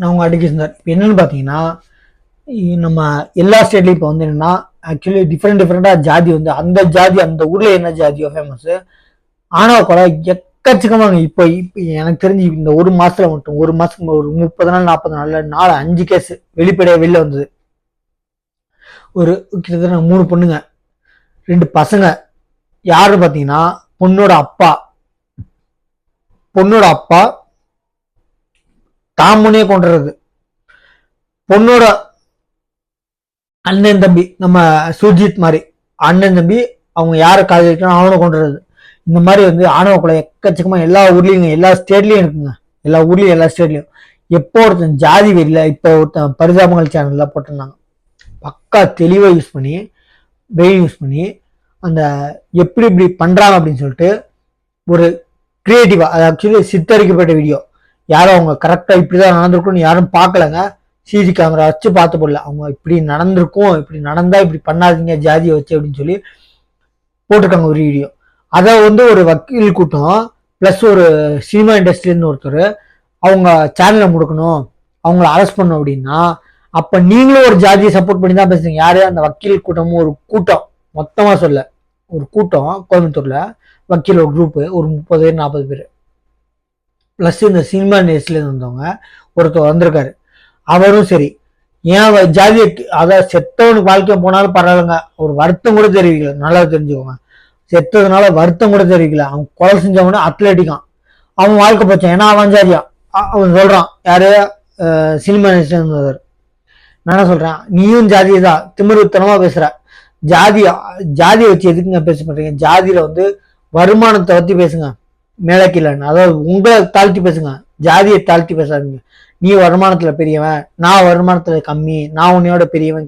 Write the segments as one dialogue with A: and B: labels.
A: அவங்க அடிக்கிருந்தார். இப்போ என்னன்னு பார்த்தீங்கன்னா, நம்ம எல்லா ஸ்டேட்லையும் இப்போ வந்து என்னன்னா, ஆக்சுவலி டிஃப்ரெண்டாக ஜாதி வந்து அந்த ஜாதி அந்த ஊரில் என்ன ஜாதியோ ஃபேமஸ் ஆணவ கொலை எக்கச்சக்கமாங்க. இப்போ இப்போ எனக்கு தெரிஞ்சு இந்த ஒரு மாசத்துல மட்டும் ஒரு மாசத்துக்கு ஒரு 30 நாள் 40 நாள்ல 4-5 கேஸ் வெளிப்படையாக வெளில வந்தது. ஒரு கிட்டத்தட்ட 3 பொண்ணுங்க 2 பசங்க. யாருன்னு பார்த்தீங்கன்னா பொண்ணோட அப்பா தாமுனே கொண்டுறது, பொண்ணோட அண்ணன் தம்பி நம்ம சுர்ஜித் மாதிரி அண்ணன் தம்பி அவங்க யாரை காதலிக்கணும் அவனை கொண்டுறது. இந்த மாதிரி வந்து ஆணவ கொலை எக்கச்சக்கமா எல்லா ஊர்லயும் எல்லா ஸ்டேட்லயும் இருக்குங்க. எல்லா ஊர்லயும் எல்லா ஸ்டேட்லயும். எப்போ ஒருத்தன் ஜாதி வெறியில இப்போ ஒருத்தன் பரிதாபங்கள் சேனல்ல போட்டிருந்தாங்க. பக்கா தெளிவா யூஸ் பண்ணி யூஸ் பண்ணி அந்த எப்படி இப்படி பண்றாங்க அப்படின்னு சொல்லிட்டு ஒரு கிரியேட்டிவா, அது ஆக்சுவலி சித்தரிக்கப்பட்ட வீடியோ. யாரும் அவங்க கரெக்டா இப்படிதான் நடந்திருக்கும்னு யாரும் பார்க்கலங்க. சிசி கேமரா வச்சு பார்த்து போடல. அவங்க இப்படி நடந்திருக்கும், இப்படி நடந்தா இப்படி பண்ணாதீங்க ஜாதியை வச்சு அப்படின்னு சொல்லி போட்டிருக்காங்க ஒரு வீடியோ. அதை வந்து ஒரு வக்கீல் கூட்டம் பிளஸ் ஒரு சினிமா இண்டஸ்ட்ரியிலேருந்து ஒருத்தர் அவங்க சேனலை முடக்கணும், அவங்கள அரெஸ்ட் பண்ணணும் அப்படின்னா அப்ப நீங்களும் ஒரு ஜாதியை சப்போர்ட் பண்ணி தான் பேசுறீங்க. யாரு? அந்த வக்கீல் கூட்டமும் ஒரு கூட்டம், மொத்தமா சொல்ல ஒரு கூட்டம் கோயம்புத்தூர்ல வக்கீல் ஒரு குரூப் ஒரு 30 பேர் 40 பேர் பிளஸ் இந்த சினிமா இண்டஸ்ட்ரியில வந்தவங்க ஒருத்தர் வந்திருக்காரு. அவரும் சரி ஏன் ஜாதியை அதாவது செத்தவனுக்கு வாழ்க்கைய போனாலும் பரவாயில்லைங்க, ஒரு வருத்தம் கூட தெரிவிக்கல. நல்லா தெரிஞ்சுக்கோங்க, செத்ததுனால வருத்தம் கூட தெரிவிக்கல. அவன் கொலை செஞ்சவன அத்லட்டிக்கான், அவன் வாழ்க்கை போச்சான். ஏன்னா அவன் ஜாதியா அவன் சொல்றான். யாரு? சினிமா இண்டஸ்ட்ரியில இருந்தவர். நான் என்ன சொல்றேன், நீயும் ஜாதியை தான் திமிருத்தனமா பேசுற. ஜாதியை வச்சு எதுக்குங்க பேச மாட்டீங்க? ஜாதியில வந்து வருமானத்தை பத்தி பேசுங்க, மேல கீழன்னு. அதாவது உங்களை தாழ்த்தி பேசுங்க, ஜாதியை தாழ்த்தி பேசாதீங்க. நீ வருமானத்துல பெரியவன், நான் வருமானத்துல கம்மி, நான் உன்னையோட பெரியவன்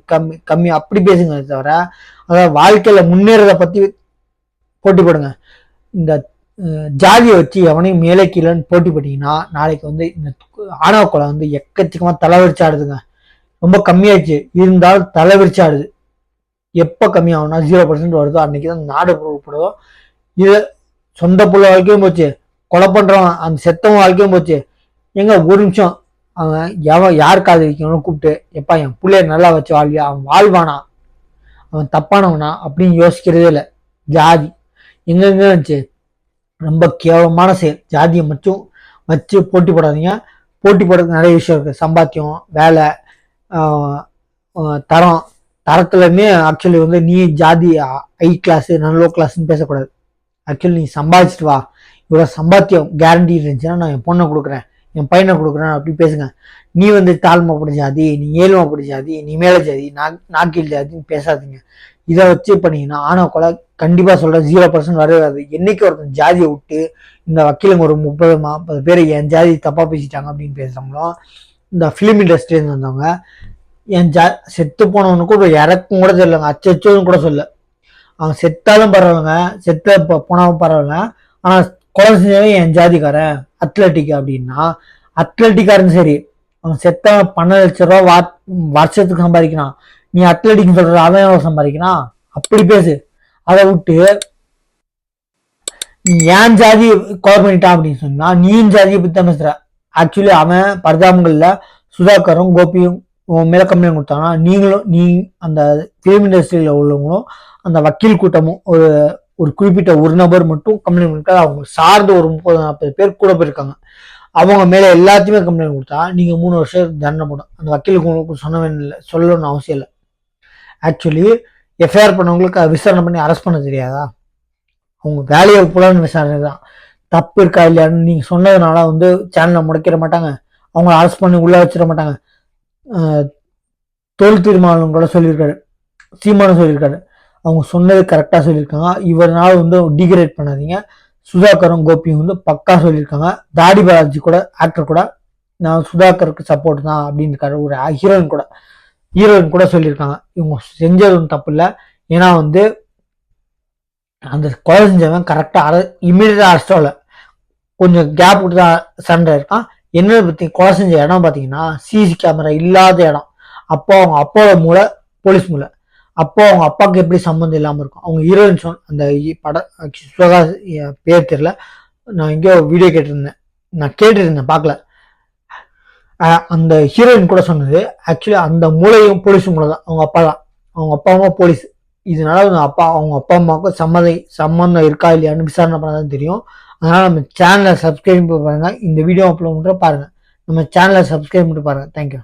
A: கம்மி அப்படி பேசுங்க தவிர அதாவது வாழ்க்கையில முன்னேறத பத்தி போட்டி போடுங்க. இந்த ஜாதியை வச்சு எவனையும் மேலே கீழன்னு போட்டி போட்டீங்கன்னா நாளைக்கு வந்து இந்த ஆணவ கொலை வந்து எக்கச்சக்கமா தலைவிரிச்சாடுதுங்க. ரொம்ப கம்மியாச்சு இருந்தாலும் தலைவிரிச்சாடுது. எப்ப கம்மியாகும்னா 0% வருதோ அன்னைக்குதான் நாடு பொருட்படுதோ. இது சொந்த புள்ள வாழ்க்கையும் போச்சு, கொலை பண்றவன் அந்த செத்தவன் வாழ்க்கையும் போச்சு. எங்க ஒரு நிமிஷம் அவன் யார் காதலிக்கணும்னு கூப்பிட்டு எப்பா என் பிள்ளைய நல்லா வச்சு வாழ்வியா, அவன் வாழ்வானா, அவன் தப்பானவனா அப்படின்னு யோசிக்கிறதே இல்லை. ஜாதி எங்கெங்க இருந்துச்சு? ரொம்ப கேவலமான செயல். ஜாதியை மட்டும் வச்சு போட்டி போடாதீங்க. போட்டி போடுறதுக்கு நிறைய விஷயம் இருக்கு. சம்பாத்தியம், வேலை, தரத்துலயுமே ஆக்சுவலி வந்து நீ ஜாதி ஹை கிளாஸ் நான் லோ கிளாஸ்ன்னு பேசக்கூடாது. ஆக்சுவலி நீ சம்பாதிச்சுட்டு வா, இவ்வளவு சம்பாத்தியம் கேரண்டி இருந்துச்சுன்னா நான் என் பொண்ணை கொடுக்குறேன், என் பையனை கொடுக்குறேன் அப்படி பேசுங்க. நீ வந்து தாழ்மைப்பட்ட ஜாதி, நீ ஏழ்மைப்பட்ட ஜாதி, நீ மேல ஜாதி, நாக்கீழ் ஜாதின்னு பேசாதீங்க. இதை வச்சு பண்ணீங்கன்னா ஆணவ கொலை கண்டிப்பா சொல்ற 0% வரவே. என்னைக்கு ஒருத்தன் ஜாதியை விட்டு இந்த வக்கீலுங்க ஒரு 30-40 பேர் என் ஜாதி தப்பா பேசிட்டாங்க அப்படின்னு பேசுறாங்களோ, இந்த பிலிம் இண்டஸ்ட்ரியில வந்தவங்க என் செத்து போனவனுக்கு ஒரு இறக்கும் கூட சொல்லலைங்க, அச்சோன்னு கூட சொல்ல. அவன் செத்தாலும் பரவாயில்லைங்க, செத்த போனாலும் பரவாயில்ல. ஆனா கொலை செஞ்சவன் என் ஜாதிக்காரன் அத்லட்டிக் அப்படின்னா அத்லட்டிக்காரன் சரி, அவன் செத்த 12 லட்சம் ரூபா வருஷத்துக்கு சம்பாதிக்கிறான். நீ அத்லட்டிக் சொல்ற அவன் எவ்வளவு சம்பாதிக்கிறான்? அப்படி பேசு. அதை விட்டு நீ ஏன் ஜாதி கொலை பண்ணிட்டான் அப்படின்னு சொன்னா நீயும் ஜாதியை பத்தி தான் பேசுற. ஆக்சுவலி அவன் பரிதாபங்கள்ல சுதாகரும் கோபியும் மேல கம்ப்ளைண்ட் கொடுத்தாங்கன்னா நீ அந்த பிலிம் இண்டஸ்ட்ரியில உள்ளவங்களும் அந்த வக்கீல் கூட்டமும் ஒரு குறிப்பிட்ட ஒரு நபர் மட்டும் கம்ப்ளைண்ட் கொடுத்தா அவங்க சார்ந்து ஒரு 30-40 பேர் கூட போயிருக்காங்க. அவங்க மேல எல்லாத்தையுமே கம்ப்ளைண்ட் கொடுத்தா நீங்க 3 வருஷம் தண்டனை போடும். அந்த வக்கீலுக்கு சொல்லணும்னு அவசியம் இல்லை. ஆக்சுவலி எஃப்ஐஆர் பண்ணவங்களுக்கு விசாரணை பண்ணி அரெஸ்ட் பண்ண தெரியாதா? அவங்க வேலையை புலன்னு விசாரணை தான். தப்பு இருக்கா இல்லையான்னு நீங்க சொன்னதுனால வந்து சேனலை முடக்கிட மாட்டாங்க, அவங்களை அரெஸ்ட் பண்ணி உள்ள வச்சிட மாட்டாங்க. தொழில் தீர்மானம் கூட சொல்லியிருக்காரு, சீமானும் சொல்லியிருக்காரு. அவங்க சொன்னது கரெக்டா சொல்லியிருக்காங்க. இவரால வந்து டிகிரேட் பண்ணாதீங்க. சுதாகரும் கோபியும் வந்து பக்கா சொல்லியிருக்காங்க. தாடி பாலாஜி கூட ஆக்டர் கூட நான் சுதாகருக்கு சப்போர்ட் தான் அப்படின்னு இருக்காரு. ஒரு ஹீரோயின் கூட சொல்லியிருக்காங்க. இவங்க செஞ்சது ஒன்றும் தப்பு இல்லை. ஏன்னா வந்து அந்த கொலை செஞ்சவன் கரெக்டா இமீடியட்டா அரெஸ்ட் ஆகல, கொஞ்சம் கேப் விட்டு தான் சண்டை இருக்கான். என்ன பத்தி கொலை செஞ்ச இடம் பாத்தீங்கன்னா சிசி கேமரா இல்லாத இடம். அப்போ அவங்க அப்பாவோட மூளை போலீஸ் மூளை. அப்போ அவங்க அப்பாவுக்கு எப்படி சம்மந்தம் இல்லாம இருக்கும்? அவங்க ஹீரோயின் அந்த படம் பேர் தெரியல, நான் எங்கேயோ வீடியோ கேட்டிருந்தேன், நான் கேட்டிருந்தேன் பார்க்கல. அந்த ஹீரோயின் கூட சொன்னது ஆக்சுவலி அந்த மூளையும் போலீஸ் மூளை தான். அவங்க அப்பா தான், அவங்க அப்பா அம்மா போலீஸ். இதனால அவங்க அப்பா அம்மாவுக்கு சம்மந்தம் இருக்கா இல்லையான்னு விசாரணை பண்ணாதான் தெரியும். அதனால நம்ம சேனலை சப்ஸ்கிரைப் பாருங்க. இந்த வீடியோ அப்லோட் பண்ற பாருங்க. நம்ம சேனலை சப்ஸ்கிரைப் பண்ணிட்டு பாருங்க. தேங்க்யூ.